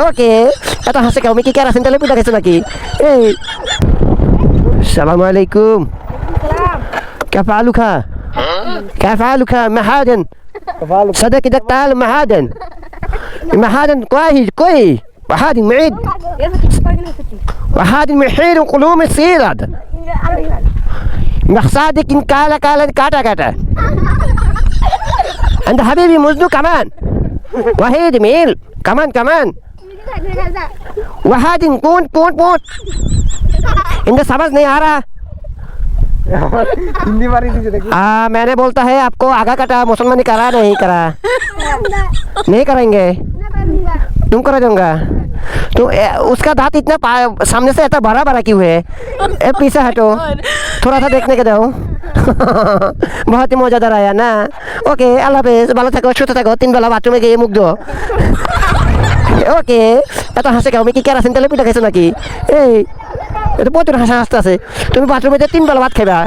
ওকে এত হাসে কেউ কি কেরাসিন তেলে পিঠা খেয়েছো নাকি এই সালামু আলাইকুম كيف حالك كيف حالك معادن صدق دكتور معادن معادن كويس معادن معيد معادن محير قلوم السيرة مقصادك إن كالا كاتا عند حبيبي مزدو كمان وحيد ميل كمان وحاد كون इनका समझ नहीं आ रहा हिंदी मारी दीजिए देखिए। मैंने बोलता है आपको आगा कटा मुसलमानी करा नहीं करा नहीं कराएंगे तुम करा दूंगा तो उसका दांत इतना सामने से इतना बड़ा क्यों है पीछे हटो थोड़ा सा देखने के दो बहुत ही मज़ेदार आया ना ओके अल्लाह हाफिज़ ভালো থাকো সুস্থ থাকো 3 বেলা বাথরুমে গিয়ে মুখ ধো ওকে এত হাসে কেউ কি কেরাসিন তেলে পিঠা খেয়েছো নাকি এই এটা প্রচুর হাসা হাসতে আছে তুমি বাথরুমে 3 বেলা ভাত খাইবা